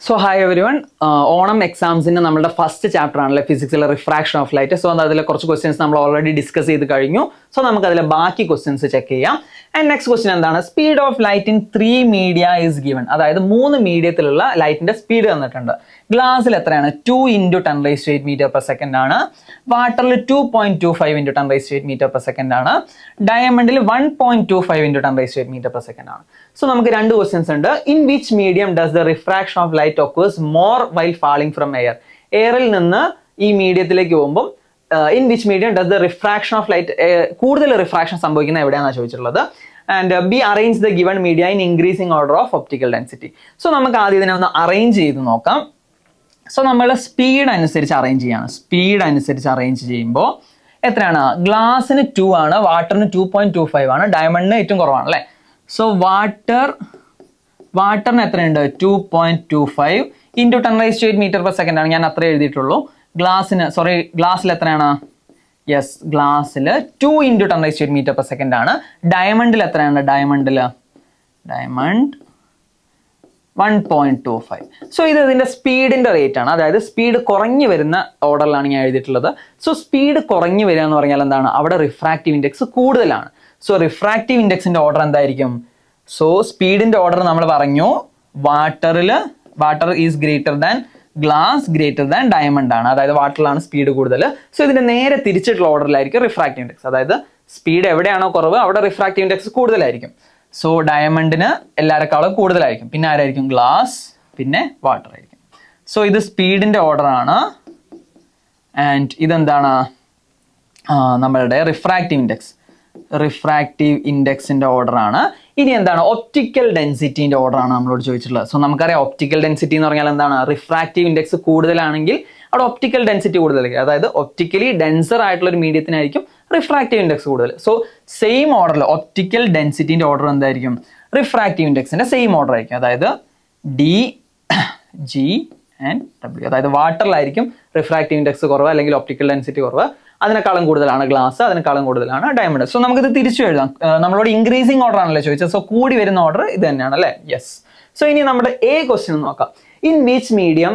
So hi everyone, Onam എക്സാംസിൻ്റെ നമ്മുടെ first chapter ആണല്ലേ ഫിസിക്സിലെ refraction of light. So അതിലെ കുറച്ച് ക്വസ്റ്റ്യൻസ് നമ്മൾ ഓൾറെഡി ഡിസ്കസ് ചെയ്ത് കഴിഞ്ഞു. സോ നമുക്ക് അതിലെ ബാക്കി ക്വസ്റ്റ്യൻസ് ചെക്ക് ചെയ്യാം. ആൻഡ് നെക്സ്റ്റ് ക്വസ്റ്റ്യൻ എന്താണ്? Speed of light in 3 media is given. അതായത് 3 മീഡിയത്തിലുള്ള ലൈറ്റിന്റെ സ്പീഡ് തന്നിട്ടുണ്ട്. ഗ്ലാസ്സിൽ എത്രയാണ്? 2 × 10⁸ മീറ്റർ പെർ സെക്കൻഡ് ആണ്. വാട്ടറിൽ 2.25 × 10⁸ മീറ്റർ പെർ സെക്കൻഡ് ആണ്. ഡയമണ്ടിൽ 1.25 × 10⁸ മീറ്റർ പെർ സെക്കൻഡ് ആണ്. സോ നമുക്ക് രണ്ട് ക്വസ്റ്റ്യൻസ് ഉണ്ട്. In which medium does the refraction of light occurs more while falling from air? എയറിൽ നിന്ന് ഈ മീഡിയത്തിലേക്ക് പോകുമ്പോൾ in which medium does the refraction of light കൂടുതൽ റിഫ്രാക്ഷൻ സംഭവിക്കുന്നത് എവിടെയാണെന്ന് ചോദിച്ചിട്ടുള്ളത്. And B arrange the given media in increasing order of optical density. So നമുക്ക് ആദ്യം ഇതിനെ ഒന്ന് അറേഞ്ച് ചെയ്ത് നോക്കാം. സോ നമ്മൾ സ്പീഡ് അനുസരിച്ച് അറേഞ്ച് ചെയ്യാണ്. സ്പീഡ് അനുസരിച്ച് അറേഞ്ച് ചെയ്യുമ്പോൾ എത്രയാണ്? ഗ്ലാസിന് 2 ആണ്, വാട്ടറിന് 2.25 ആണ്, ഡയമണ്ടിന് ഏറ്റവും കുറവാണ് അല്ലേ. സോ വാട്ടറിന് എത്രയുണ്ട്? 2.25 × 10⁸ മീറ്റർ പെർ സെക്കൻഡ് ആണ്. ഞാൻ അത്രേ എഴുതിയിട്ടുള്ളൂ. ഗ്ലാസ്സിൽ എത്രയാണ്? യെസ്, ഗ്ലാസ്സിൽ 2 × 10⁸ മീറ്റർ പെർ സെക്കൻഡ് ആണ്. ഡയമണ്ടിൽ എത്രയാണ്? ഡയമണ്ട് 1.25. സോ ഇത് ഇതിന്റെ സ്പീഡിന്റെ റേറ്റ് ആണ്. അതായത് സ്പീഡ് കുറഞ്ഞു വരുന്ന ഓർഡറിലാണ് ഞാൻ എഴുതിയിട്ടുള്ളത്. സോ സ്പീഡ് കുറഞ്ഞു വരിക എന്ന് പറഞ്ഞാൽ എന്താണ്? അവിടെ റിഫ്രാക്റ്റീവ് ഇൻഡെക്സ് കൂടുതലാണ്. സോ റിഫ്രാക്റ്റീവ് ഇൻഡെക്സിന്റെ ഓർഡർ എന്തായിരിക്കും? സോ സ്പീഡിന്റെ ഓർഡർ നമ്മൾ പറഞ്ഞു, water is greater than glass greater than diamond ആണ്. അതായത് വാട്ടറിലാണ് സ്പീഡ് കൂടുതൽ. സോ ഇതിന്റെ നേരെ തിരിച്ചിട്ടുള്ള ഓർഡറിലായിരിക്കും റിഫ്രാക്റ്റീവ് ഇൻഡെക്സ്. അതായത് സ്പീഡ് എവിടെയാണോ കുറവ് അവിടെ റിഫ്രാക്റ്റീവ് ഇൻഡെക്സ് കൂടുതലായിരിക്കും. സോ ഡയമണ്ടിന് എല്ലാവരെക്കാളും കൂടുതലായിരിക്കും. പിന്നെ ആരായിരിക്കും? ഗ്ലാസ്, പിന്നെ വാട്ടർ ആയിരിക്കും. സോ ഇത് സ്പീഡിന്റെ ഓർഡർ ആണ്. ആൻഡ് ഇതെന്താണ്? നമ്മളുടെ റിഫ്രാക്റ്റീവ് ഇൻഡെക്സിന്റെ ഓർഡർ ആണ്. ഇനി എന്താണ്? ഒപ്റ്റിക്കൽ ഡെൻസിറ്റിന്റെ ഓർഡർ ആണ് നമ്മളോട് ചോദിച്ചിട്ടുള്ളത്. സോ നമുക്കറിയാം ഒപ്റ്റിക്കൽ ഡെൻസിറ്റി എന്ന് പറഞ്ഞാൽ എന്താണ്? റിഫ്രാക്റ്റീവ് ഇൻഡെക്സ് കൂടുതലാണെങ്കിൽ അവിടെ ഒപ്റ്റിക്കൽ ഡെൻസിറ്റി കൂടുതലായിരിക്കും. അതായത് ഒപ്റ്റിക്കലി ഡെൻസർ ആയിട്ടുള്ള ഒരു മീഡിയത്തിനായിരിക്കും റിഫ്രാക്റ്റീവ് ഇൻഡെക്സ് കൂടുതൽ. സോ സെയിം ഓർഡറിൽ ഒപ്റ്റിക്കൽ ഡെൻസിറ്റിന്റെ ഓർഡർ എന്തായിരിക്കും? റിഫ്രാക്റ്റീവ് ഇൻഡെക്സിന്റെ സെയിം ഓർഡർ ആയിരിക്കും. അതായത് ഡി, ജി ആൻഡ് ഡബ്ല്യു. അതായത് വാട്ടറിലായിരിക്കും റിഫ്രാക്റ്റീവ് ഇൻഡെക്സ് കുറവ് അല്ലെങ്കിൽ ഒപ്റ്റിക്കൽ ഡെൻസിറ്റി കുറവ്. അതിനേക്കാളും കൂടുതലാണ് ഗ്ലാസ്, അതിനേക്കാളും കൂടുതലാണ് ഡയമണ്ട്. സോ നമുക്കിത് തിരിച്ചു എഴുതാം. നമ്മളോട് ഇൻക്രീസിംഗ് ഓർഡർ ആണല്ലോ ചോദിച്ചത്. സോ കൂടി വരുന്ന ഓർഡർ ഇത് തന്നെയാണ് അല്ലേ. യെസ്. സോ ഇനി നമ്മുടെ എ ക്വസ്റ്റ്യൻ നോക്കാം. In which medium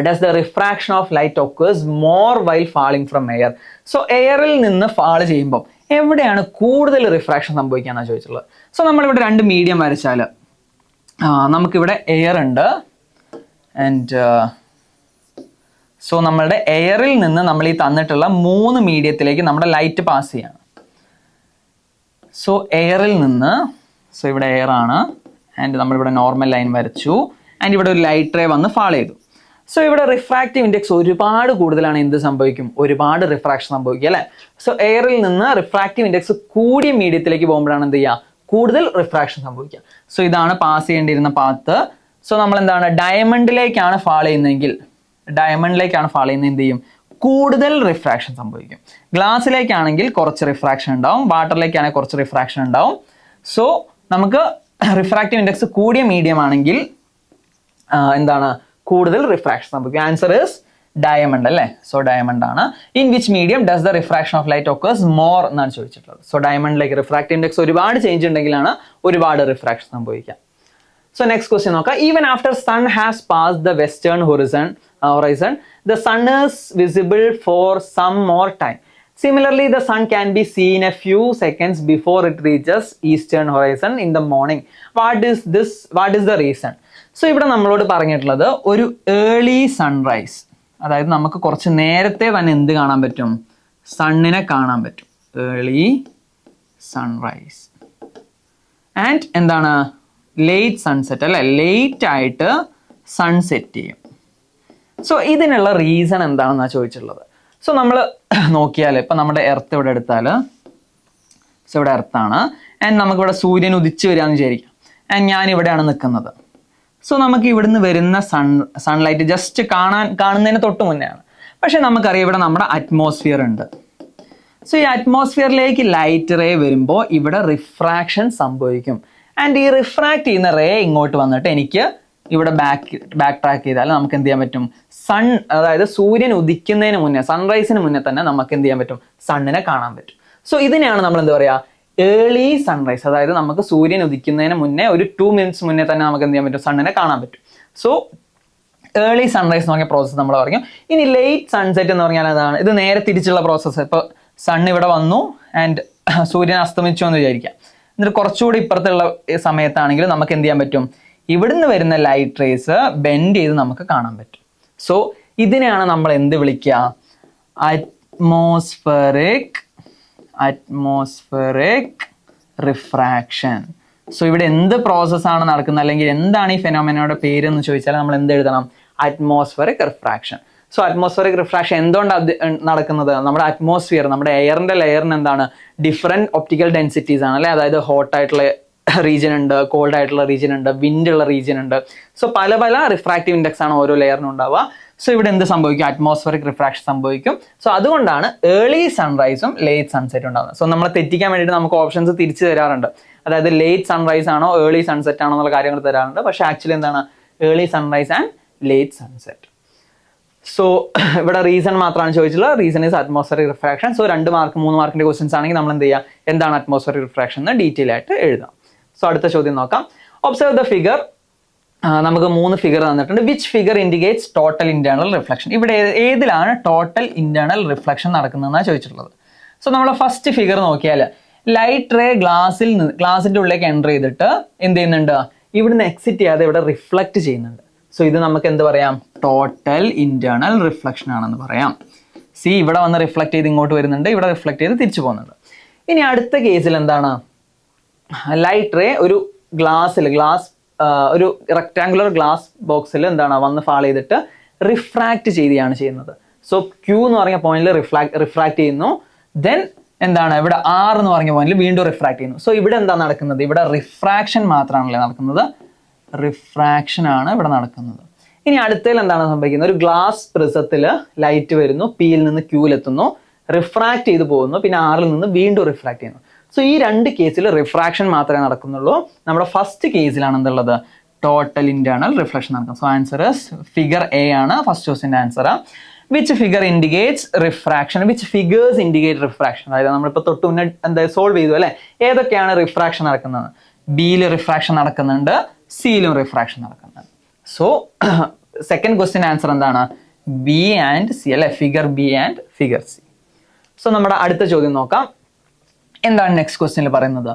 does the refraction of light occurs more while falling from air? So എയറിൽ നിന്ന് ഫാൾ ചെയ്യുമ്പോൾ എവിടെയാണ് കൂടുതൽ റിഫ്രാക്ഷൻ സംഭവിക്കാന്നാണ് ചോദിച്ചിട്ടുള്ളത്. സോ നമ്മളിവിടെ രണ്ട് മീഡിയം വരച്ചാൽ നമുക്കിവിടെ എയർ ഉണ്ട്. ആൻഡ് സോ നമ്മളുടെ എയറിൽ നിന്ന് നമ്മൾ ഈ തന്നിട്ടുള്ള 3 മീഡിയത്തിലേക്ക് നമ്മുടെ ലൈറ്റ് പാസ് ചെയ്യാണ്. സോ എയറിൽ നിന്ന്, സോ ഇവിടെ എയർ ആണ്. ആൻഡ് നമ്മളിവിടെ നോർമൽ ലൈൻ വരച്ചു. ആൻഡ് ഇവിടെ ഒരു ലൈറ്റ് റേ വന്ന് ഫാൾ ചെയ്തു. സോ ഇവിടെ റിഫ്രാക്റ്റീവ് ഇൻഡെക്സ് ഒരുപാട് കൂടുതലാണ്. എന്ത് സംഭവിക്കും? ഒരുപാട് റിഫ്രാക്ഷൻ സംഭവിക്കുക അല്ലേ. സോ എയറിൽ നിന്ന് റിഫ്രാക്റ്റീവ് ഇൻഡെക്സ് കൂടിയ മീഡിയത്തിലേക്ക് പോകുമ്പോഴാണ് എന്ത് ചെയ്യുക? കൂടുതൽ റിഫ്രാക്ഷൻ സംഭവിക്കുക. സോ ഇതാണ് പാസ് ചെയ്യേണ്ടിയിരുന്ന പാത്ത്. സോ നമ്മൾ എന്താണ്? ഡയമണ്ടിലേക്കാണ് ഫാൾ ചെയ്യുന്നതെങ്കിൽ എന്ത് ചെയ്യും? കൂടുതൽ റിഫ്രാക്ഷൻ സംഭവിക്കും. ഗ്ലാസ്സിലേക്കാണെങ്കിൽ കുറച്ച് റിഫ്രാക്ഷൻ ഉണ്ടാവും, വാട്ടറിലേക്കാണെങ്കിൽ കുറച്ച് റിഫ്രാക്ഷൻ ഉണ്ടാവും. സോ നമുക്ക് റിഫ്രാക്റ്റീവ് ഇൻഡെക്സ് കൂടിയ മീഡിയം ആണെങ്കിൽ എന്താണ്? കൂടുതൽ റിഫ്രാക്ഷൻ സംഭവിക്കും. ആൻസർ ഇസ് ഡയമണ്ട് അല്ലേ. സോ ഡയമണ്ട് ആണ്. In which medium does the refraction of light occurs more എന്നാണ് ചോദിച്ചിട്ടുള്ളത്. സോ ഡയമണ്ടിലേക്ക് റിഫ്രാക്റ്റീവ് ഇൻഡെക്സ് ഒരുപാട് ചേഞ്ച് ഉണ്ടെങ്കിലാണ് ഒരുപാട് റിഫ്രാക്ഷൻ സംഭവിക്കുക. So next question നോക്കാം. Even after sun has passed the western horizon, the sun is visible for some more time. Similarly, the sun can be seen a few seconds before it reaches eastern horizon in the morning. What is the reason? So ഇവിടെ നമ്മളോട് പറഞ്ഞിട്ടുള്ളത് ഒരു early sunrise, അതായത് നമുക്ക് കുറച്ച് നേരത്തെ തന്നെ എന്ത് കാണാൻ പറ്റും? സണ്ണിനെ കാണാൻ പറ്റും. Early sunrise. ആൻഡ് എന്താണ്? ലേറ്റ് സൺസെറ്റ് അല്ലെ. ലേറ്റ് ആയിട്ട് സൺസെറ്റ് ചെയ്യും. സോ ഇതിനുള്ള റീസൺ എന്താണെന്നാണ് ചോദിച്ചിട്ടുള്ളത്. സോ നമ്മൾ നോക്കിയാൽ ഇപ്പം നമ്മുടെ എർത്ത് ഇവിടെ എടുത്താൽ, സോ ഇവിടെ എർത്താണ്. ആൻഡ് നമുക്കിവിടെ സൂര്യൻ ഉദിച്ചു വരികയെന്ന് വിചാരിക്കാം. ആൻഡ് ഞാൻ ഇവിടെയാണ് നിൽക്കുന്നത്. സോ നമുക്ക് ഇവിടുന്ന് വരുന്ന സൺലൈറ്റ് ജസ്റ്റ് കാണുന്നതിന് തൊട്ട് മുന്നെയാണ്. പക്ഷെ നമുക്കറിയാം ഇവിടെ നമ്മുടെ അറ്റ്മോസ്ഫിയർ ഉണ്ട്. സോ ഈ അറ്റ്മോസ്ഫിയറിലേക്ക് ലൈറ്റ് റേ വരുമ്പോൾ ഇവിടെ റിഫ്രാക്ഷൻ സംഭവിക്കും. ആൻഡ് ഈ റിഫ്രാക്ട് ചെയ്യുന്ന റേ ഇങ്ങോട്ട് വന്നിട്ട് എനിക്ക് ഇവിടെ ബാക്ക് ട്രാക്ക് ചെയ്താൽ നമുക്ക് എന്ത് ചെയ്യാൻ പറ്റും? അതായത് സൂര്യൻ ഉദിക്കുന്നതിന് മുന്നേ, സൺറൈസിന് മുന്നേ തന്നെ നമുക്ക് എന്ത് ചെയ്യാൻ പറ്റും? സണ്ണിനെ കാണാൻ പറ്റും. സോ ഇതിനെയാണ് നമ്മൾ എന്താ പറയുക? Early sunrise. അതായത് നമുക്ക് സൂര്യൻ ഉദിക്കുന്നതിന് മുന്നേ ഒരു 2 minutes മുന്നേ തന്നെ നമുക്ക് എന്ത് ചെയ്യാൻ പറ്റും? സണ്ണിനെ കാണാൻ പറ്റും. സോ ഏർലി സൺറൈസ് എന്ന് പറഞ്ഞ പ്രോസസ്സ് നമ്മൾ പറയും. ഇനി ലേറ്റ് സൺസെറ്റ് എന്ന് പറഞ്ഞാൽ അതാണ്, ഇത് നേരെ തിരിച്ചുള്ള പ്രോസസ്സ്. ഇപ്പോൾ സൺ ഇവിടെ വന്നു ആൻഡ് സൂര്യൻ അസ്തമിച്ചു എന്ന് വിചാരിക്കാം. എന്നിട്ട് കുറച്ചുകൂടി ഇപ്പുറത്തുള്ള സമയത്താണെങ്കിൽ നമുക്ക് എന്ത് ചെയ്യാൻ പറ്റും, ഇവിടുന്ന് വരുന്ന ലൈറ്റ് റേസ് ബെൻഡ് ചെയ്ത് നമുക്ക് കാണാൻ പറ്റും. സോ ഇതിനെയാണ് നമ്മൾ എന്ത് വിളിക്കുക, അറ്റ്മോസ്ഫെറിക് റിഫ്രാക്ഷൻ. സോ ഇവിടെ എന്ത് പ്രോസസ്സാണ് നടക്കുന്നത്, അല്ലെങ്കിൽ എന്താണ് ഈ ഫെനോമിനയുടെ പേര് എന്ന് ചോദിച്ചാൽ നമ്മൾ എന്ത് എഴുതണം, atmospheric refraction. So atmospheric refraction എന്തുകൊണ്ടാണ് നടക്കുന്നത്, നമ്മുടെ അറ്റ്മോസ്ഫിയർ, നമ്മുടെ എയറിന്റെ ലെയറിന് എന്താണ് ഡിഫറെന്റ് ഒപ്റ്റിക്കൽ ഡെൻസിറ്റീസ് ആണ് അല്ലെ. അതായത് ഹോട്ട് ആയിട്ടുള്ള റീജിയൻ ഉണ്ട്, കോൾഡ് ആയിട്ടുള്ള റീജിയൻ ഉണ്ട്, വിൻഡ് ഉള്ള റീജിയൻ ഉണ്ട്. സോ പല പല റിഫ്രാക്റ്റീവ് ഇൻഡെക്സ് ആണ് ഓരോ ലെയറിനും ഉണ്ടാവുക. സോ ഇവിടെ എന്ത് സംഭവിക്കും, അറ്റ്മോസ്ഫെറിക് റിഫ്രാക്ഷൻ സംഭവിക്കും. സോ അതുകൊണ്ടാണ് ഏർലി സൺറൈസും ലേറ്റ് സൺസെറ്റ് ഉണ്ടാകുന്നത്. സോ നമ്മളെ തെറ്റിക്കാൻ വേണ്ടിയിട്ട് നമുക്ക് ഓപ്ഷൻസ് തിരിച്ചു തരാറുണ്ട്. അതായത് ലേറ്റ് സൺറൈസ് ആണോ ഏർലി സൺസെറ്റ് ആണോ എന്നുള്ള കാര്യങ്ങൾ തരാറുണ്ട്. പക്ഷേ ആക്ച്വലി എന്താണ്, early sunrise and late sunset. So ഇവിടെ റീസൺ മാത്രമാണ് ചോദിച്ചിട്ടുള്ളത്. Reason is atmospheric refraction. So 2 mark 3 മാർക്കിന്റെ ക്വസ്റ്റൻസ് ആണെങ്കിൽ നമ്മൾ എന്ത് ചെയ്യുക, എന്താണ് അറ്റ്മോസ്ഫെറിക് റിഫ്രാക്ഷൻ എന്ന് ഡീറ്റെയിൽ ആയിട്ട് എഴുതാം. സോ അടുത്ത ചോദ്യം നോക്കാം. Observe the figure. നമുക്ക് 3 ഫിഗർ തന്നിട്ടുണ്ട്. Which figure indicates total internal reflection. ഇവിടെ ഏതിലാണ് ടോട്ടൽ ഇന്റേണൽ റിഫ്ലക്ഷൻ നടക്കുന്നതെന്നാണ് ചോദിച്ചിട്ടുള്ളത്. സോ നമ്മൾ ഫസ്റ്റ് ഫിഗർ നോക്കിയാൽ ലൈറ്റ് റേ ഗ്ലാസിന്റെ ഉള്ളിലേക്ക് എൻ്റർ ചെയ്തിട്ട് എന്ത് ചെയ്യുന്നുണ്ട്, ഇവിടുന്ന് എക്സിറ്റ് ചെയ്യാതെ ഇവിടെ റിഫ്ലക്ട് ചെയ്യുന്നുണ്ട്. സോ ഇത് നമുക്ക് എന്ത് പറയാം, ടോട്ടൽ ഇന്റേണൽ റിഫ്ലക്ഷൻ ആണെന്ന് പറയാം. സി ഇവിടെ വന്ന് റിഫ്ലക്ട് ചെയ്ത് ഇങ്ങോട്ട് വരുന്നുണ്ട്, ഇവിടെ റിഫ്ലക്ട് ചെയ്ത് തിരിച്ചു പോകുന്നുണ്ട്. ഇനി അടുത്ത കേസിൽ എന്താണ്, ലൈറ്റ് റേ ഒരു ഒരു റെക്ടാങ്കുലർ ഗ്ലാസ് ബോക്സിൽ എന്താണ് വന്ന് ഫാൾ ചെയ്തിട്ട് റിഫ്രാക്ട് ചെയ്യുകയാണ് ചെയ്യുന്നത്. സോ ക്യൂ എന്ന് പറഞ്ഞ പോയിന്റിൽ റിഫ്രാക്ട് ചെയ്യുന്നു. ദെൻ എന്താണ് ഇവിടെ ആർ എന്ന് പറഞ്ഞ പോയിന്റിൽ വീണ്ടും റിഫ്രാക്ട് ചെയ്യുന്നു. സോ ഇവിടെ എന്താ നടക്കുന്നത്, ഇവിടെ റിഫ്രാക്ഷൻ മാത്രമാണല്ലേ നടക്കുന്നത്, റിഫ്രാക്ഷൻ ആണ് ഇവിടെ നടക്കുന്നത്. ഇനി അടുത്തതിൽ എന്താണ് സംഭവിക്കുന്നത്, ഒരു ഗ്ലാസ് പ്രിസത്തിൽ ലൈറ്റ് വരുന്നു, പിയിൽ നിന്ന് ക്യൂലെത്തുന്നു, റിഫ്രാക്ട് ചെയ്ത് പോകുന്നു, പിന്നെ ആറിൽ നിന്ന് വീണ്ടും റിഫ്രാക്ട് ചെയ്യുന്നു. സോ ഈ 2 കേസിൽ റിഫ്രാക്ഷൻ മാത്രമേ നടക്കുന്നുള്ളൂ. നമ്മുടെ ഫസ്റ്റ് കേസിലാണ് എന്തുള്ളത്, ടോട്ടൽ ഇന്റേണൽ റിഫ്ലക്ഷൻ നടക്കുന്നത്. സോ ആൻസർ ഫിഗർ എ ആണ് ഫസ്റ്റ് ക്വസ്റ്റിന്റെ answer. Which figure indicates refraction, which figures indicate refraction. അതായത് നമ്മളിപ്പോൾ തൊട്ട് മുന്നേ എന്താ സോൾവ് ചെയ്തു അല്ലെ, ഏതൊക്കെയാണ് റിഫ്രാക്ഷൻ നടക്കുന്നത്, ബിയിൽ റിഫ്രാക്ഷൻ നടക്കുന്നുണ്ട്, സിയിലും റിഫ്രാക്ഷൻ നടക്കുന്നുണ്ട്. സോ സെക്കൻഡ് ക്വസ്റ്റ്യൻ ആൻസർ എന്താണ്, ബി ആൻഡ് സി അല്ലെ, figure B and figure C. So നമ്മുടെ അടുത്ത ചോദ്യം നോക്കാം. എന്താണ് നെക്സ്റ്റ് ക്വസ്റ്റ്യനിൽ പറയുന്നത്,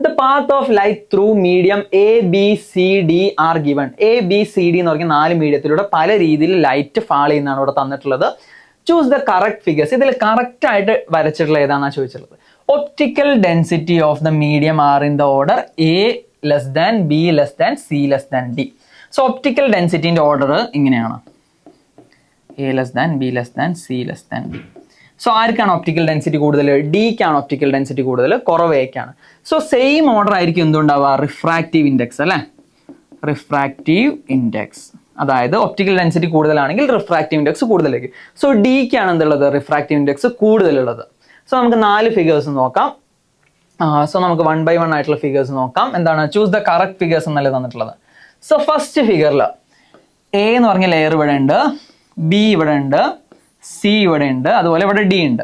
the path of light through medium A B C D are given. A B C D എന്ന് പറഞ്ഞ 4 മീഡിയത്തിലൂടെ പല രീതിയിൽ ലൈറ്റ് ഫാൾ ചെയ്യുന്നതാണ് ഇവിടെ തന്നിട്ടുള്ളത്. Choose the correct figures. ഇതിൽ കറക്റ്റ് ആയിട്ട് വരച്ചിട്ടുള്ള ഏതാണെന്നാണ് ചോദിച്ചിട്ടുള്ളത്. Optical density of the medium are in the order A less than B less than C less than D. So optical ഡെൻസിറ്റിന്റെ ഓർഡർ ഇങ്ങനെയാണ്, A less than B less than C less than D. So ആർക്കാണ് optical density കൂടുതൽ, ഡിക്കാണ് optical density കൂടുതൽ, കുറവ് എക്കാണ്. So same order ആയിരിക്കും എന്തുണ്ടാവുക, refractive index അല്ലെ, refractive index. അതായത് ഒപ്റ്റിക്കൽ ഡെൻസിറ്റി കൂടുതലാണെങ്കിൽ റിഫ്രാക്റ്റീവ് ഇൻഡെക്സ് കൂടുതലായിരിക്കും. സോ ഡിക്കാണ് എന്തുള്ളത്, റിഫ്രാക്റ്റീവ് ഇൻഡെക്സ് കൂടുതലുള്ളത്. സോ നമുക്ക് 4 ഫിഗേഴ്സ് നോക്കാം. സോ നമുക്ക് 1 by 1 ആയിട്ടുള്ള ഫിഗേഴ്സ് നോക്കാം. എന്താണ്, ചൂസ് ദ കറക്റ്റ് ഫിഗേഴ്സ് എന്നല്ലേ തന്നിട്ടുള്ളത്. സോ ഫസ്റ്റ് ഫിഗറിൽ എ എന്ന് പറഞ്ഞ ലെയർ ഇവിടെ ഉണ്ട്, ബി ഇവിടെ ഉണ്ട്, സി ഇവിടെ ഉണ്ട്, അതുപോലെ ഇവിടെ ഡി ഉണ്ട്.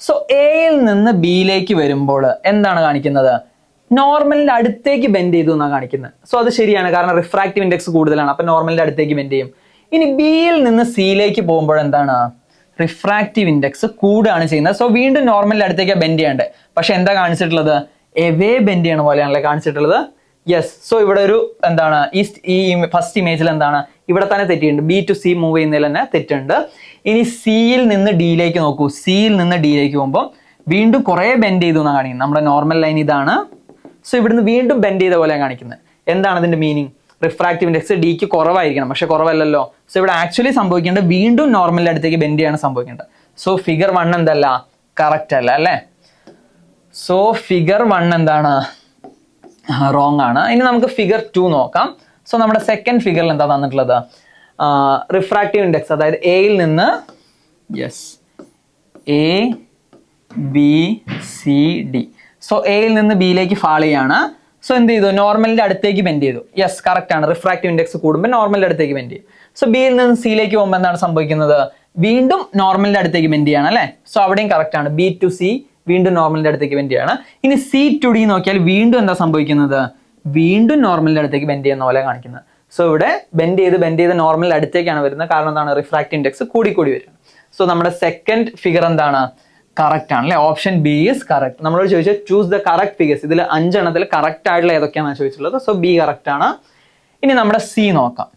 സോ എയിൽ നിന്ന് ബിയിലേക്ക് വരുമ്പോൾ എന്താണ് കാണിക്കുന്നത്, നോർമലിന്റെ അടുത്തേക്ക് ബെൻഡ് ചെയ്തു എന്നാണ് കാണിക്കുന്നത്. സോ അത് ശരിയാണ്, കാരണം റിഫ്രാക്റ്റീവ് ഇൻഡെക്സ് കൂടുതലാണ്, അപ്പൊ നോർമലിന്റെ അടുത്തേക്ക് ബെൻഡ് ചെയ്യും. ഇനി ബിയിൽ നിന്ന് സിയിലേക്ക് പോകുമ്പോൾ എന്താണ്, റിഫ്രാക്റ്റീവ് ഇൻഡെക്സ് കൂടുകയാണ് ചെയ്യുന്നത്. സോ വീണ്ടും നോർമലിന്റെ അടുത്തേക്ക് ബെൻഡ് ചെയ്യേണ്ടത്, പക്ഷെ എന്താ കാണിച്ചിട്ടുള്ളത്, എവേ ബെൻഡ് ചെയ്യണ പോലെയാണല്ലേ കാണിച്ചിട്ടുള്ളത്. യെസ്. സോ ഇവിടെ ഒരു എന്താണ് ഈ ഫസ്റ്റ് ഇമേജിൽ എന്താണ്, ഇവിടെ തന്നെ തെറ്റിയുണ്ട്, ബി ടു സി മൂവ് ചെയ്യുന്നതിൽ തന്നെ തെറ്റുണ്ട്. ഇനി സിയിൽ നിന്ന് ഡിയിലേക്ക് നോക്കൂ, സിയിൽ നിന്ന് ഡിയിലേക്ക് പോകുമ്പോൾ വീണ്ടും കുറെ ബെൻഡ് ചെയ്തു എന്നാണ് കാണിക്കുന്നത്. നമ്മുടെ നോർമൽ ലൈൻ ഇതാണ്. സോ ഇവിടുന്ന് വീണ്ടും ബെൻഡ് ചെയ്ത പോലെയാണ് കാണിക്കുന്നത്. എന്താണ് അതിന്റെ മീനിങ്, റിഫ്രാക്റ്റീവ് ഇൻഡെക്സ് ഡിക്ക് കുറവായിരിക്കണം, പക്ഷെ കുറവല്ലല്ലോ. സോ ഇവിടെ ആക്ച്വലി സംഭവിക്കേണ്ടത് വീണ്ടും നോർമലിന്റെ അടുത്തേക്ക് ബെൻഡ് ചെയ്യാണ് സംഭവിക്കേണ്ടത്. സോ ഫിഗർ 1 എന്തല്ല, കറക്റ്റ് അല്ല അല്ലെ. സോ ഫിഗർ 1 എന്താണ്, റോങ് ആണ്. ഇനി നമുക്ക് ഫിഗർ 2 നോക്കാം. സോ നമ്മുടെ സെക്കൻഡ് ഫിഗറിൽ എന്താ തന്നിട്ടുള്ളത്, റിഫ്രാക്റ്റീവ് ഇൻഡെക്സ്, അതായത് എയിൽ നിന്ന് A B C D. So എയിൽ നിന്ന് ബിയിലേക്ക് ഫാൾ ചെയ്യാണ്. സോ എന്ത് ചെയ്തു, നോർമലിന്റെ അടുത്തേക്ക് ബെൻഡ് ചെയ്തു. യെസ്, കറക്റ്റ് ആണ്, റിഫ്രാക്റ്റീവ് ഇൻഡെക്സ് കൂടുമ്പോൾ നോർമലിന്റെ അടുത്തേക്ക് ബെൻഡ് ചെയ്യും. സോ ബിയിൽ നിന്ന് സിയിലേക്ക് പോകുമ്പോൾ എന്താണ് സംഭവിക്കുന്നത്, വീണ്ടും നോർമലിന്റെ അടുത്തേക്ക് ബെൻഡ് ചെയ്യാണ് അല്ലെ. സോ അവിടെയും കറക്റ്റ് ആണ്, ബി ടു സി വീണ്ടും നോർമലിന്റെ അടുത്തേക്ക് ബെൻഡ് ചെയ്യാണ്. ഇനി സി ടു ഡി നോക്കിയാൽ വീണ്ടും എന്താ സംഭവിക്കുന്നത്, വീണ്ടും നോർമലിന്റെ അടുത്തേക്ക് ബെൻഡ് ചെയ്യുന്ന പോലെ കാണിക്കുന്നത്. സോ ഇവിടെ ബെൻഡ് ചെയ്ത് നോർമൽ അടുത്തേക്കാണ് വരുന്നത്. കാരണം എന്താണ്? റിഫ്രാക്റ്റീവ് ഇൻഡെക്സ് കൂടി വരും. സോ നമ്മുടെ സെക്കൻഡ് ഫിഗർ എന്താണ്? കറക്റ്റ് ആണ് അല്ലെ? Option B is correct. നമ്മളോട് ചോദിച്ചാൽ ചൂസ് ദ കറക്റ്റ് ഫിഗേഴ്സ്. ഇതിൽ 5 എണ്ണത്തിൽ കറക്റ്റ് ആയിട്ടുള്ള ഏതൊക്കെയാണ് ചോദിച്ചിട്ടുള്ളത്. സോ ബി കറക്റ്റ് ആണ്. ഇനി നമ്മുടെ സി നോക്കാം.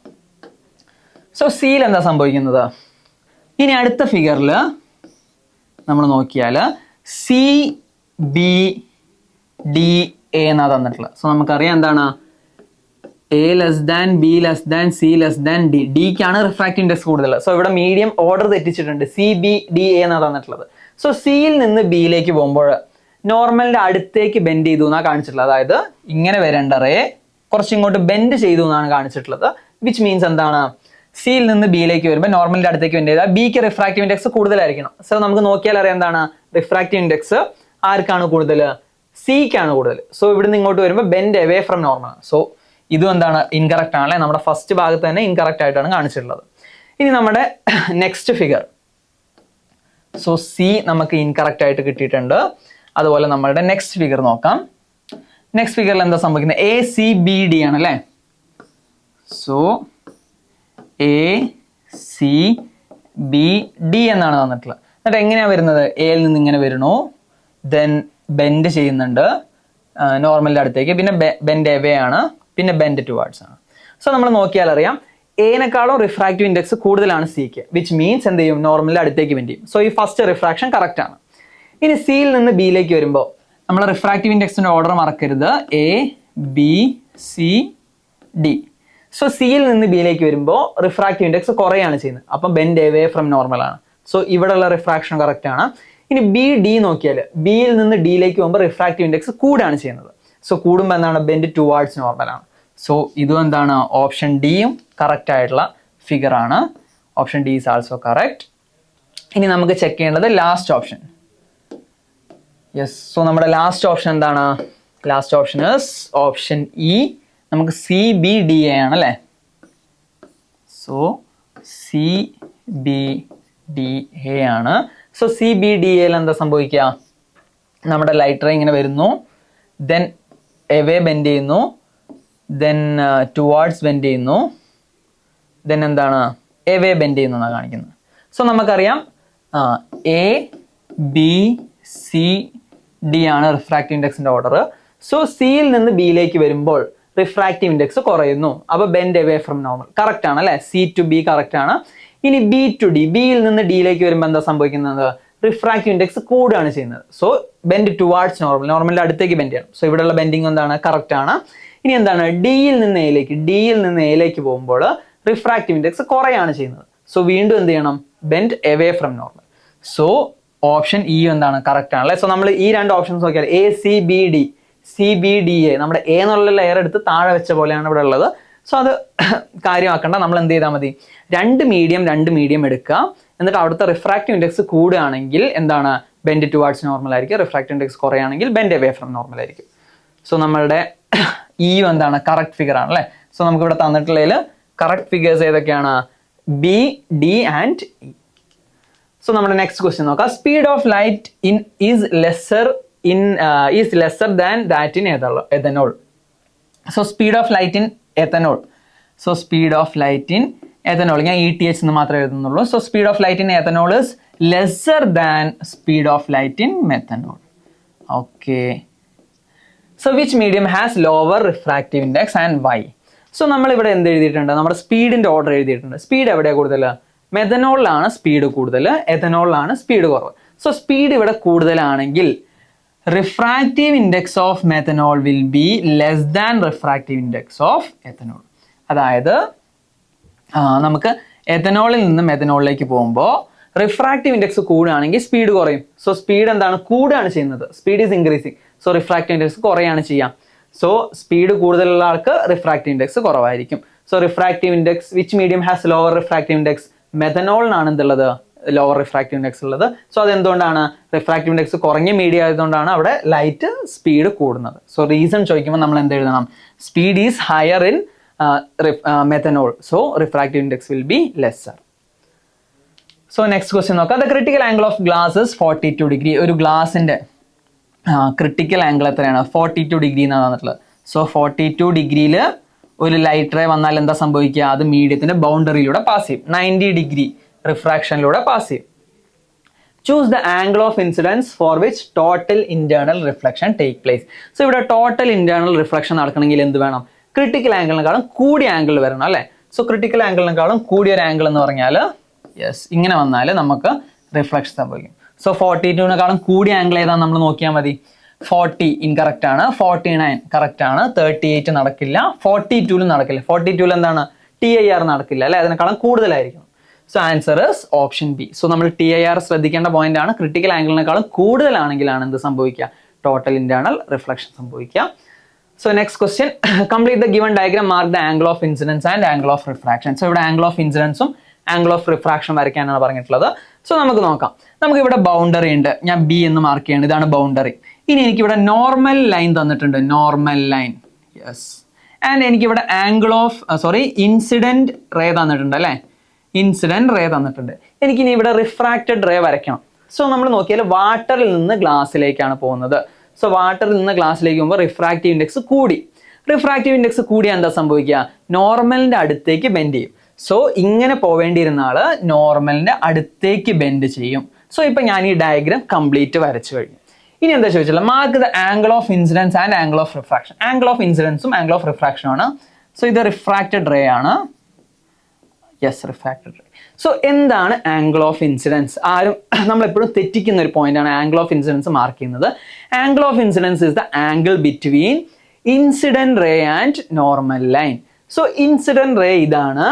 സോ സിയിൽ എന്താ സംഭവിക്കുന്നത്? ഇനി അടുത്ത ഫിഗറിൽ നമ്മൾ നോക്കിയാൽ സി ബി ഡി എ എന്നാ തന്നിട്ടുള്ളത്. സോ നമുക്കറിയാം എന്താണ്? A less than B less than C less than D. ഡിക്കാണ് റിഫ്രാക്റ്റീവ് ഇൻഡെക്സ് കൂടുതൽ. സോ ഇവിടെ മീഡിയം ഓർഡർ തെറ്റിച്ചിട്ടുണ്ട്. സി ബി ഡി എ എന്നാ തന്നിട്ടുള്ളത്. സോ സിയിൽ നിന്ന് ബിയിലേക്ക് പോകുമ്പോൾ നോർമലിന്റെ അടുത്തേക്ക് ബെൻഡ് ചെയ്തു എന്നാണ് കാണിച്ചിട്ടുള്ളത്. അതായത് ഇങ്ങനെ വരേണ്ട റേ കുറച്ചിങ്ങോട്ട് ബെൻഡ് ചെയ്തു എന്നാണ് കാണിച്ചിട്ടുള്ളത്. വിച്ച് മീൻസ് എന്താണ്? സിയിൽ നിന്ന് ബിയിലേക്ക് വരുമ്പോൾ നോർമലിന്റെ അടുത്തേക്ക് ബെൻഡ് ചെയ്താൽ ബിക്ക് റിഫ്രാക്റ്റീവ് ഇൻഡെക്സ് കൂടുതലായിരിക്കണം. സോ നമുക്ക് നോക്കിയാൽ അറിയാം എന്താണ്? റിഫ്രാക്റ്റീവ് ഇൻഡെക്സ് ആർക്കാണ് കൂടുതൽ? സിക്കാണ് കൂടുതൽ. സോ ഇവിടുന്ന് ഇങ്ങോട്ട് വരുമ്പോൾ bend away from normal. So ഇതും എന്താണ്? ഇൻകറക്റ്റ് ആണല്ലേ? നമ്മുടെ ഫസ്റ്റ് ഭാഗത്ത് തന്നെ ഇൻകറക്റ്റ് ആയിട്ടാണ് കാണിച്ചിട്ടുള്ളത്. ഇനി നമ്മുടെ നെക്സ്റ്റ് ഫിഗർ. സോ സി നമുക്ക് ഇൻകറക്റ്റ് ആയിട്ട് കിട്ടിയിട്ടുണ്ട്. അതുപോലെ നമ്മളുടെ നെക്സ്റ്റ് ഫിഗർ നോക്കാം. നെക്സ്റ്റ് ഫിഗറിൽ എന്താ സംഭവിക്കുന്നത്? എ സി ബി ഡി ആണ് അല്ലേ? So A C B D എന്നാണ് തന്നിട്ടുള്ളത്. എന്നിട്ട് എങ്ങനെയാണ് വരുന്നത്? എയിൽ നിന്ന് ഇങ്ങനെ വരുന്നു, ദെൻ ബെൻഡ് ചെയ്യുന്നുണ്ട് നോർമലിന്റെ അടുത്തേക്ക്, പിന്നെ ബെൻഡ് എവേ ആണ്, പിന്നെ ബെൻഡ് ടുവാർഡ്സ് ആണ്. സോ നമ്മൾ നോക്കിയാൽ അറിയാം എനേക്കാളും റിഫ്രാക്റ്റീവ് ഇൻഡെക്സ് കൂടുതലാണ് സിക്ക്. വിച്ച് മീൻസ് എന്ത് ചെയ്യും? നോർമലിന്റെ അടുത്തേക്ക് ബെൻഡ് ചെയ്യും. സോ ഈ ഫസ്റ്റ് റിഫ്രാക്ഷൻ കറക്റ്റ് ആണ്. ഇനി സിയിൽ നിന്ന് ബിയിലേക്ക് വരുമ്പോൾ നമ്മൾ റിഫ്രാക്റ്റീവ് ഇൻഡെക്സിന്റെ ഓർഡർ മറക്കരുത്. A B C D. So സിയിൽ നിന്ന് ബിയിലേക്ക് വരുമ്പോൾ റിഫ്രാക്റ്റീവ് ഇൻഡെക്സ് കുറയാണ് ചെയ്യുന്നത്. അപ്പം ബെൻഡ് എവേ ഫ്രം നോർമൽ ആണ്. സോ ഇവിടെയുള്ള റിഫ്രാക്ഷൻ കറക്റ്റ് ആണ്. ഇനി ബി ഡി നോക്കിയാൽ ബിയിൽ നിന്ന് ഡിയിലേക്ക് പോകുമ്പോൾ റിഫ്രാക്റ്റീവ് ഇൻഡെക്സ് കൂടാണ് ചെയ്യുന്നത്. സോ കൂടുമ്പോൾ എന്താണ്? ബെൻഡ് ടുവാർഡ്സ് നോർമൽ ആണ്. സോ ഇതും എന്താണ്? ഓപ്ഷൻ ഡിയും കറക്റ്റ് ആയിട്ടുള്ള ഫിഗർ ആണ്. Option D is also correct. ഇനി നമുക്ക് ചെക്ക് ചെയ്യേണ്ടത് ലാസ്റ്റ് ഓപ്ഷൻ. യെസ്. സോ നമ്മുടെ ലാസ്റ്റ് ഓപ്ഷൻ എന്താണ്? Last option is option E. നമുക്ക് സി ബി ഡി എ ആണ് അല്ലേ? So C B D A ആണ്. സോ സി ബി ഡി എയിൽ എന്താ സംഭവിക്കുക? നമ്മുടെ ലൈറ്റ് റേ ഇങ്ങനെ വരുന്നു, ദെൻ എവേ ബെൻഡ് ചെയ്യുന്നു, ദെൻ ടുവാർഡ്സ് ബെൻഡ് ചെയ്യുന്നു, ദെൻ എന്താണ്? എവേ ബെൻഡ് ചെയ്യുന്നു എന്നാണ് കാണിക്കുന്നത്. സോ നമുക്കറിയാം എ ബി സി ഡി ആണ് റിഫ്രാക്റ്റീവ് ഇൻഡെക്സിന്റെ ഓർഡർ. സോ സിയിൽ നിന്ന് ബിയിലേക്ക് വരുമ്പോൾ റിഫ്രാക്റ്റീവ് ഇൻഡെക്സ് കുറയുന്നു. അപ്പൊ bend away from normal correct ആണ് അല്ലെ? സി ടു ബി കറക്റ്റ് ആണ്. ഇനി ബി ടു ഡി, ബിയിൽ നിന്ന് ഡിയിലേക്ക് വരുമ്പോൾ എന്താ സംഭവിക്കുന്നത്? റിഫ്രാക്റ്റീവ് ഇൻഡെക്സ് കൂടുകയാണ് ചെയ്യുന്നത്. സോ ബെൻഡ് ടുവാർഡ്സ് നോർമൽ, നോർമലിന്റെ അടുത്തേക്ക് ബെൻഡ് ചെയ്യണം. സോ ഇവിടെയുള്ള ബെൻഡിങ് എന്താണ്? കറക്റ്റ് ആണ്. ഇനി എന്താണ്? ഡിയിൽ നിന്ന് എയിലേക്ക് പോകുമ്പോൾ റിഫ്രാക്റ്റീവ് ഇൻഡെക്സ് കുറയാണ് ചെയ്യുന്നത്. സോ വീണ്ടും എന്ത് ചെയ്യണം? Bend away from normal. So option E എന്താണ്? കറക്റ്റ് ആണ് അല്ലെ? സോ നമ്മൾ ഈ രണ്ട് ഓപ്ഷൻസ് നോക്കിയാൽ A C B D, C B D A, നമ്മുടെ എ എന്നുള്ള ലെയർ എടുത്ത് താഴെ വെച്ച പോലെയാണ് ഇവിടെ ഉള്ളത്. സോ അത് കാര്യമാക്കണ്ട. നമ്മൾ എന്ത് ചെയ്താൽ മതി? രണ്ട് മീഡിയം എടുക്കുക. എന്നിട്ട് അവിടുത്തെ റിഫ്രാക്റ്റീവ് ഇൻഡെക്സ് കൂടുകയാണെങ്കിൽ എന്താണ്? ബെൻഡ് ടുവാർഡ്സ് നോർമൽ ആയിരിക്കും. റിഫ്രാക്റ്റീവ് ഇൻഡെക്സ് കുറയാണെങ്കിൽ ബെൻഡ് അവേ ഫ്രം നോർമൽ ആയിരിക്കും. സോ നമ്മളുടെ ഇ എന്താണ്? കറക്റ്റ് ഫിഗർ ആണ് അല്ലെ? സോ നമുക്ക് ഇവിടെ തന്നിട്ടുള്ളതിൽ കറക്റ്റ് ഫിഗേഴ്സ് ഏതൊക്കെയാണ്? B D and E. So നമ്മുടെ നെക്സ്റ്റ് ക്വസ്റ്റ്യൻ നോക്കാം. Speed of light in is lesser than that in ethanol. So speed of light in ethanol. So speed of light in ethanol, ഞാൻ ETH എന്ന് മാത്രമേ എഴുതുന്നുള്ളൂ. So speed of light in ethanol is lesser than speed of light in methanol. Okay. So which medium has lower refractive index and why? So നമ്മൾ ഇവിടെ എന്ത് എഴുതിയിട്ടുണ്ട്? നമ്മുടെ സ്പീഡിന്റെ order എഴുതിയിട്ടുണ്ട്. സ്പീഡ് എവിടെയാണ് കൂടുതൽ? മെഥനോളിലാണ് സ്പീഡ് കൂടുതൽ, എഥനോളിലാണ് സ്പീഡ് കുറവ്. സോ സ്പീഡ് ഇവിടെ കൂടുതലാണെങ്കിൽ refractive index of methanol will be less than refractive index of ethanol. അതായത് നമുക്ക് എഥനോളിൽ നിന്ന് മെഥനോളിലേക്ക് പോകുമ്പോൾ റിഫ്രാക്റ്റീവ് ഇൻഡെക്സ് കൂടുകയാണെങ്കിൽ സ്പീഡ് കുറയും. സോ സ്പീഡ് എന്താണ്? കൂടുകയാണ് ചെയ്യുന്നത്. Speed is increasing. So refractive index കുറയാണ് ചെയ്യാം. സോ സ്പീഡ് കൂടുതലുള്ള ആൾക്ക് റിഫ്രാക്റ്റീവ് ഇൻഡെക്സ് കുറവായിരിക്കും. So refractive index which medium has lower refractive index? മെഥനോളിനാണ് എന്തുള്ളത്? ലോവർ റിഫ്രാക്റ്റീവ് ഇൻഡെക്സ് ഉള്ളത്. സോ അതെന്തുകൊണ്ടാണ്? റിഫ്രാക്റ്റീവ് ഇൻഡെക്സ് കുറഞ്ഞ മീഡിയം ആയതുകൊണ്ടാണ് അവിടെ ലൈറ്റ് സ്പീഡ് കൂടുന്നത്. സോ റീസൺ ചോദിക്കുമ്പോൾ നമ്മൾ എന്ത് എഴുതണം? Speed is higher in methanol. So refractive index will be lesser. So next question നോക്കാം. The critical angle of glass is 42 degree. ഒരു ഗ്ലാസിന്റെ ക്രിട്ടിക്കൽ ആംഗിൾ എത്രയാണ്? 42 ഡിഗ്രി എന്നാണ് തന്നിട്ടുള്ളത്. സോ 42 ഡിഗ്രിയിൽ ഒരു ലൈറ്റ് റേ വന്നാൽ എന്താ സംഭവിക്കുക? അത് മീഡിയത്തിന്റെ ബൗണ്ടറിയിലൂടെ പാസ് ചെയ്യും. 90 ഡിഗ്രി റിഫ്രാക്ഷനിലൂടെ പാസ് ചെയ്യും. Choose the angle of incidence for which total internal reflection take place. So ഇവിടെ ടോട്ടൽ ഇന്റേണൽ റിഫ്ലക്ഷൻ നടക്കണമെങ്കിൽ എന്ത് വേണം? ക്രിട്ടിക്കൽ ആംഗിളിനെക്കാളും കൂടിയ ആംഗിൾ വരണം അല്ലേ? സോ ക്രിട്ടിക്കൽ ആംഗിളിനെക്കാളും കൂടിയ ഒരു ആംഗിൾ എന്ന് പറഞ്ഞാൽ യെസ് ഇങ്ങനെ വന്നാൽ നമുക്ക് റിഫ്ലക്ഷൻ സംഭവിക്കും. സോ 42-നേക്കാളും കൂടിയ ആംഗിൾ ഏതാണെന്ന് നമ്മൾ നോക്കിയാൽ മതി. 40 ഇൻകറക്റ്റ് ആണ്, 49 കറക്റ്റ് ആണ്, 38 നടക്കില്ല, 42 നടക്കില്ല. 42 എന്താണ്? TIR നടക്കില്ല അല്ലെ? അതിനേക്കാളും കൂടുതലായിരിക്കും. So answer is option B. So നമ്മൾ TIR ശ്രദ്ധിക്കേണ്ട പോയിന്റ് ആണ്. ക്രിട്ടിക്കൽ ആംഗിളിനേക്കാളും കൂടുതലാണെങ്കിലാണ് എന്ത് സംഭവിക്കുക? ടോട്ടൽ ഇന്റേണൽ റിഫ്ലക്ഷൻ സംഭവിക്കുക. So next question, complete the given diagram, mark the angle of incidence and angle of refraction. So ഇവിടെ ആംഗിൾ ഓഫ് ഇൻസിഡൻസും ആംഗിൾ ഓഫ് റിഫ്രാക്ഷൻ വരയ്ക്കാനാണ് പറഞ്ഞിട്ടുള്ളത്. സോ നമുക്ക് നോക്കാം. നമുക്ക് ഇവിടെ ബൗണ്ടറി ഉണ്ട്, ഞാൻ ബി എന്ന് മാർക്ക് ചെയ്യണം, ഇതാണ് ബൗണ്ടറി. ഇനി എനിക്കിവിടെ നോർമൽ ലൈൻ തന്നിട്ടുണ്ട്, നോർമൽ ലൈൻ യെസ്. ആൻഡ് എനിക്കിവിടെ ആംഗിൾ ഓഫ് ഇൻസിഡന്റ് റേ തന്നിട്ടുണ്ട് അല്ലേ? ഇൻസിഡന്റ് റേ തന്നിട്ടുണ്ട്. എനിക്കിനി ഇവിടെ റിഫ്രാക്റ്റഡ് റേ വരയ്ക്കണം. സോ നമ്മൾ നോക്കിയാൽ വാട്ടറിൽ നിന്ന് ഗ്ലാസ്സിലേക്കാണ് പോകുന്നത്. സോ വാട്ടറിൽ നിന്ന് ഗ്ലാസ്സിലേക്ക് പോകുമ്പോൾ റിഫ്രാക്റ്റീവ് ഇൻഡെക്സ് കൂടി. റിഫ്രാക്റ്റീവ് ഇൻഡെക്സ് കൂടിയാൽ എന്താ സംഭവിക്കുക? നോർമലിന്റെ അടുത്തേക്ക് ബെൻഡ് ചെയ്യും. സോ ഇങ്ങനെ പോവേണ്ടിയിരുന്ന ആള് നോർമലിന്റെ അടുത്തേക്ക് ബെൻഡ് ചെയ്യും. സോ ഇപ്പൊ ഞാൻ ഈ ഡയഗ്രാം കംപ്ലീറ്റ് വരച്ചു കഴിഞ്ഞു. ഇനി എന്താ ചോദിച്ചാൽ mark the angle of incidence and angle of refraction. Angle of ഇൻസിഡൻസും ആംഗിൾ ഓഫ് റിഫ്രാക്ഷനും ആണ്. സോ ഇത് റിഫ്രാക്റ്റഡ് റേ ആണ്. Yes refracted ray. സോ എന്താണ് ആംഗിൾ ഓഫ് ഇൻസിഡൻസ്? ആരും നമ്മളെപ്പോഴും തെറ്റിക്കുന്ന ഒരു പോയിന്റ് ആണ് ആംഗിൾ ഓഫ് ഇൻസിഡൻസ് മാർക്ക് ചെയ്യുന്നത്. Angle of incidence is the angle between incident ray and normal line. So incident ray ഇതാണ്,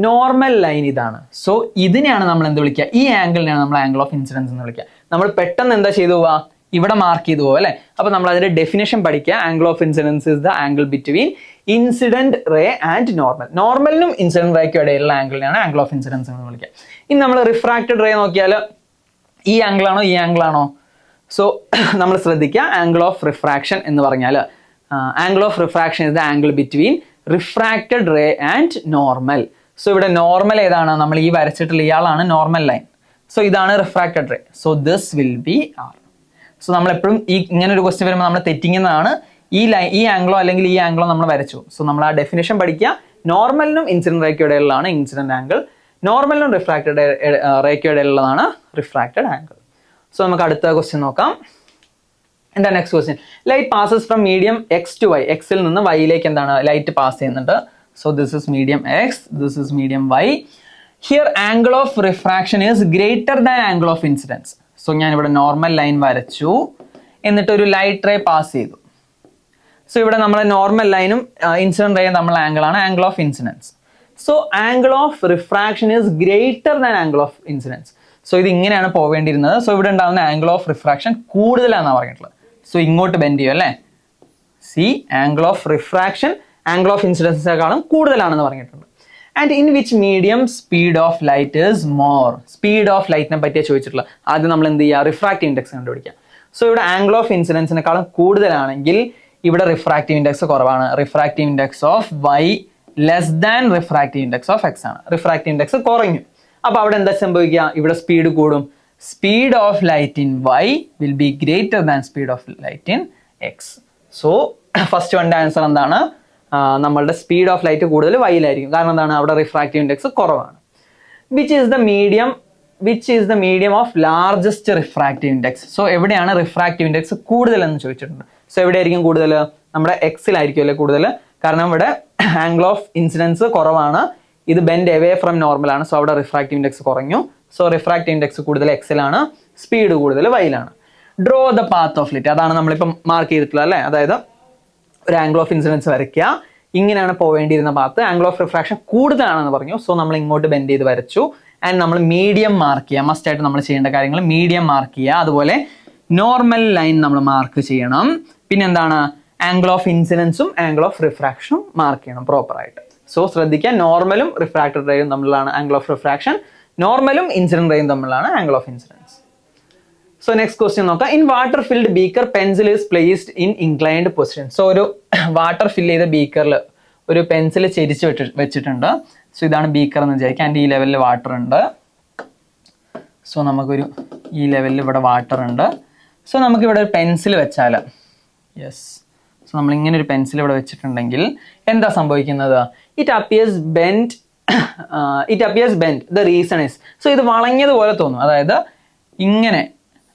നോർമൽ ലൈൻ ഇതാണ്. സോ ഇതിനെയാണ് നമ്മൾ എന്ത് വിളിക്കുക? ഈ ആംഗിളിനെയാണ് നമ്മൾ ആംഗിൾ ഓഫ് ഇൻസിഡൻസ് എന്ന് വിളിക്കുക. നമ്മൾ പെട്ടെന്ന് എന്താ ചെയ്തു പോവാ? ഇവിടെ മാർക്ക് ചെയ്തു പോകും അല്ലെ? അപ്പൊ നമ്മൾ അതിന്റെ ഡെഫിനേഷൻ പഠിക്കുക. Angle of incidence is the angle between incident ray and normal. നോർമലിനും ഇൻസിഡന്റ് റേക്കും ഇടയിലുള്ള ആംഗിളിനെയാണ് ആംഗിൾ ഓഫ് ഇൻസിഡൻസ് എന്ന് വിളിക്കുക. ഇനി നമ്മൾ റിഫ്രാക്റ്റഡ് റേ നോക്കിയാൽ ഈ ആംഗിൾ ആണോ ഈ ആംഗിൾ ആണോ? സോ നമ്മൾ ശ്രദ്ധിക്കുക, ആംഗിൾ ഓഫ് റിഫ്രാക്ഷൻ എന്ന് പറഞ്ഞാൽ angle of refraction is the angle between refracted ray and normal. So ഇവിടെ നോർമൽ ഏതാണ്? നമ്മൾ ഈ വരച്ചിട്ടുള്ള ഇയാളാണ് നോർമൽ ലൈൻ. സോ ഇതാണ് refracted ray. So this will be R. So നമ്മൾ എപ്പോഴും ഈ ഇങ്ങനെ ഒരു ക്വസ്റ്റ്യൻ വരുമ്പോൾ നമ്മൾ തെറ്റിക്കുന്നതാണ്. ഈ ആംഗിളോ അല്ലെങ്കിൽ ഈ ആംഗിളോ നമ്മൾ വരച്ചു. സോ നമ്മൾ ആ ഡെഫിനേഷൻ പഠിക്കുക. നോർമലിനും ഇൻസിഡന്റ് റേക്കും ഇടയിലുള്ളതാണ് ഇൻസിഡന്റ് ആംഗിൾ, നോർമലിനും റിഫ്രാക്റ്റഡ് റേക്കും ഇടയിലുള്ളതാണ് റിഫ്രാക്റ്റഡ് ആംഗിൾ. സോ നമുക്ക് അടുത്ത ക്വസ്റ്റ്യൻ നോക്കാം. എന്താ next question? Light passes from medium X to Y. എക്സിൽ നിന്ന് വൈയിലേക്ക് എന്താണ് ലൈറ്റ് പാസ് ചെയ്യുന്നുണ്ട്. So this is medium x, this is medium y. Here angle of refraction is greater than angle of incidence. So ഞാൻ ഇവിടെ normal line വരച്ചു, എന്നിട്ട് ഒരു ലൈറ്റ് റേ പാസ് ചെയ്തു. സോ ഇവിടെ നമ്മൾ നോർമൽ ലൈനും ഇൻസിഡന്റ് റേയും തമ്മിലുള്ള ആംഗിൾ ആണ് angle of incidence. So angle of refraction is greater than angle of incidence. So ഇത് ഇങ്ങനെയാണ് പോവേണ്ടിയിരുന്നത്. സോ ഇവിടെ ഉണ്ടാകുന്ന ആംഗിൾ ഓഫ് റിഫ്രാക്ഷൻ കൂടുതലാണെന്നാണ് പറഞ്ഞിട്ടുള്ളത്. സോ ഇങ്ങോട്ട് ബെൻഡ് ചെയ്യും അല്ലേ? C angle of refraction angle of ഇൻസിഡൻസിനെക്കാളും കൂടുതലാണെന്ന് പറഞ്ഞിട്ടുണ്ട്. And in which medium speed of light is more. Speed of ലൈറ്റിനെ പറ്റിയാണ് ചോദിച്ചിട്ടുള്ളത്. ആദ്യം നമ്മൾ എന്ത് ചെയ്യുക? റിഫ്രാക്റ്റീവ് ഇൻഡെക്സ് കണ്ടുപിടിക്കുക. സോ ഇവിടെ ആംഗിൾ ഓഫ് ഇൻസിഡൻസിനെക്കാളും കൂടുതലാണെങ്കിൽ ഇവിടെ റിഫ്രാക്റ്റീവ് ഇൻഡെക്സ് കുറവാണ്. Refractive index of Y less than refractive index of X ആണ്. റിഫ്രാക്റ്റീവ് ഇൻഡെക്സ് കുറഞ്ഞു. അപ്പൊ അവിടെ എന്താ സംഭവിക്കുക? ഇവിടെ സ്പീഡ് കൂടും. Speed of light in Y will be greater than speed of light in X. So first one answer എന്താണ്? നമ്മളുടെ സ്പീഡ് ഓഫ് ലൈറ്റ് കൂടുതൽ വൈയിലായിരിക്കും. കാരണം എന്താണ്? അവിടെ റിഫ്രാക്റ്റീവ് ഇൻഡെക്സ് കുറവാണ്. Which is the medium of largest refractive index. So എവിടെയാണ് refractive index കൂടുതൽ എന്ന് ചോദിച്ചിട്ടുണ്ട്. സോ എവിടെയായിരിക്കും കൂടുതൽ? നമ്മുടെ എക്സിലായിരിക്കും അല്ലേ കൂടുതൽ. കാരണം ഇവിടെ ആംഗിൾ ഓഫ് ഇൻസിഡൻസ് കുറവാണ്, ഇത് ബെൻഡ് എവേ ഫ്രം നോർമൽ ആണ്. സോ അവിടെ റിഫ്രാക്റ്റീവ് ഇൻഡെക്സ് കുറഞ്ഞു. സോ റിഫ്രാക്റ്റീവ് ഇൻഡെക്സ് കൂടുതൽ എക്സിലാണ്, സ്പീഡ് കൂടുതൽ വൈയിലാണ്. Draw the path of light, അതാണ് നമ്മളിപ്പം മാർക്ക് ചെയ്തിട്ടുള്ളത് അല്ലേ? അതായത് ഒരു ആംഗിൾ ഓഫ് ഇൻസിഡൻസ് വരയ്ക്കുക, ഇങ്ങനെയാണ് പോവേണ്ടിയിരുന്ന പാത്ത്. ആംഗിൾ ഓഫ് റിഫ്രാക്ഷൻ കൂടുതലാണെന്ന് പറഞ്ഞു. സോ നമ്മൾ ഇങ്ങോട്ട് ബെൻഡ് ചെയ്ത് വരച്ചു. ആൻഡ് നമ്മൾ മീഡിയം മാർക്ക് ചെയ്യുക. മസ്റ്റ് ആയിട്ട് നമ്മൾ ചെയ്യേണ്ട കാര്യങ്ങൾ മീഡിയം മാർക്ക് ചെയ്യുക. അതുപോലെ നോർമൽ ലൈൻ നമ്മൾ മാർക്ക് ചെയ്യണം. പിന്നെ എന്താണ്? ആംഗിൾ ഓഫ് ഇൻസിഡൻസും ആംഗിൾ ഓഫ് റിഫ്രാക്ഷനും മാർക്ക് ചെയ്യണം പ്രോപ്പർ ആയിട്ട്. സോ ശ്രദ്ധിക്കുക, നോർമലും റിഫ്രാക്റ്റഡ് റേയും തമ്മിലാണ് ആംഗിൾ ഓഫ് റിഫ്രാക്ഷൻ, നോർമലും ഇൻസിഡന്റ് റേയും തമ്മിലാണ് angle of incidence. So next question നോക്കാം. In water filled beaker pencil is placed in inclined position. So ഒരു വാട്ടർ ഫിൽ ചെയ്ത ബീക്കറിൽ ഒരു പെൻസിൽ ചെരിച്ച് വെച്ചിട്ടുണ്ട്. സോ ഇതാണ് ബീക്കർ എന്ന് വിചാരിക്കുക. ആൻഡ് ഈ ലെവലിൽ വാട്ടർ ഉണ്ട്. സോ നമുക്കൊരു ഈ ലെവലിൽ ഇവിടെ വാട്ടർ ഉണ്ട്. സോ നമുക്കിവിടെ ഒരു പെൻസിൽ വെച്ചാൽ യെസ് സോ നമ്മൾ ഇങ്ങനെ ഒരു പെൻസിൽ ഇവിടെ വെച്ചിട്ടുണ്ടെങ്കിൽ എന്താ സംഭവിക്കുന്നത്? It appears bend the reason is, so ഇത് വളഞ്ഞതുപോലെ തോന്നും. അതായത് ഇങ്ങനെ,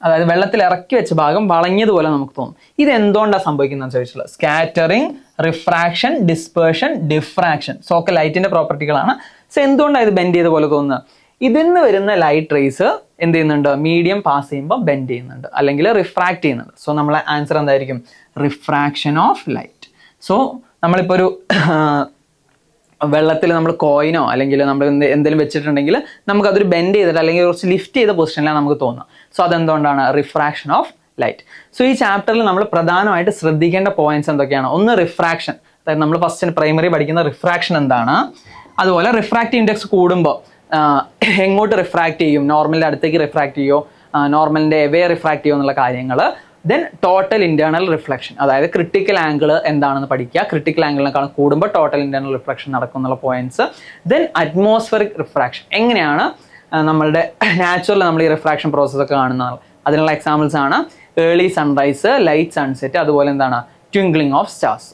അതായത് വെള്ളത്തിൽ ഇറക്കി വെച്ച ഭാഗം വളഞ്ഞതുപോലെ നമുക്ക് തോന്നും. ഇത് എന്തുകൊണ്ടാണ് സംഭവിക്കുന്നത് ചോദിച്ചിട്ടുള്ളത്? Scattering, refraction, dispersion, diffraction, so ഒക്കെ ലൈറ്റിന്റെ പ്രോപ്പർട്ടികളാണ്. സോ എന്തുകൊണ്ടാണ് ഇത് ബെൻഡ് ചെയ്ത പോലെ തോന്നുന്നത്? ഇതിൽ നിന്ന് വരുന്ന ലൈറ്റ് റേസ് എന്ത് ചെയ്യുന്നുണ്ട്? മീഡിയം പാസ് ചെയ്യുമ്പോൾ ബെൻഡ് ചെയ്യുന്നുണ്ട്, അല്ലെങ്കിൽ റിഫ്രാക്ട് ചെയ്യുന്നുണ്ട്. സോ നമ്മളെ ആൻസർ എന്തായിരിക്കും? Refraction of light. സോ നമ്മളിപ്പോൾ ഒരു വെള്ളത്തിൽ നമ്മൾ കോയിനോ അല്ലെങ്കിൽ നമ്മൾ എന്തെങ്കിലും വെച്ചിട്ടുണ്ടെങ്കിൽ നമുക്കതൊരു ബെൻഡ് ചെയ്തിട്ട് അല്ലെങ്കിൽ കുറച്ച് ലിഫ്റ്റ് ചെയ്ത പൊസിഷനിലാണ് നമുക്ക് തോന്നുക. സോ അതെന്തുകൊണ്ടാണ്? Refraction of light. സോ ഈ ചാപ്റ്ററിൽ നമ്മൾ പ്രധാനമായിട്ട് ശ്രദ്ധിക്കേണ്ട പോയിന്റ്സ് എന്തൊക്കെയാണ്? ഒന്ന് റിഫ്രാക്ഷൻ, അതായത് നമ്മൾ ഫസ്റ്റ് പ്രൈമറി പഠിക്കുന്ന റിഫ്രാക്ഷൻ എന്താണ്, അതുപോലെ റിഫ്രാക്റ്റീവ് ഇൻഡെക്സ് കൂടുമ്പോൾ എങ്ങോട്ട് റിഫ്രാക്ട് ചെയ്യും, നോർമലിൻ്റെ അടുത്തേക്ക് റിഫ്രാക്ട് ചെയ്യുമോ, നോർമലിൻ്റെ എവേ റിഫ്രാക്ട് ചെയ്യുമോ എന്നുള്ള കാര്യങ്ങൾ. ദെൻ ടോട്ടൽ ഇന്റേണൽ റിഫ്ലക്ഷൻ, അതായത് ക്രിട്ടിക്കൽ ആംഗിൾ എന്താണെന്ന് പഠിക്കുക. ക്രിട്ടിക്കൽ ആംഗിളിനേക്കാൾ കൂടുമ്പോൾ ടോട്ടൽ ഇന്റേണൽ റിഫ്ലക്ഷൻ നടക്കും എന്നുള്ള പോയിന്റ്സ്. ദെൻ അറ്റ്മോസ്ഫറിക് റിഫ്രാക്ഷൻ, എങ്ങനെയാണ് നമ്മളുടെ നാച്ചുറൽ നമ്മൾ ഈ റിഫ്രാക്ഷൻ പ്രോസസ് ഒക്കെ കാണുന്നത്. അതിനുള്ള എക്സാമ്പിൾസ് ആണ് ഏർലി സൺറൈസ്, ലൈറ്റ് സൺസെറ്റ്, അതുപോലെ എന്താണ് ട്വിങ്ക്ലിംഗ് ഓഫ് സ്റ്റാർസ്.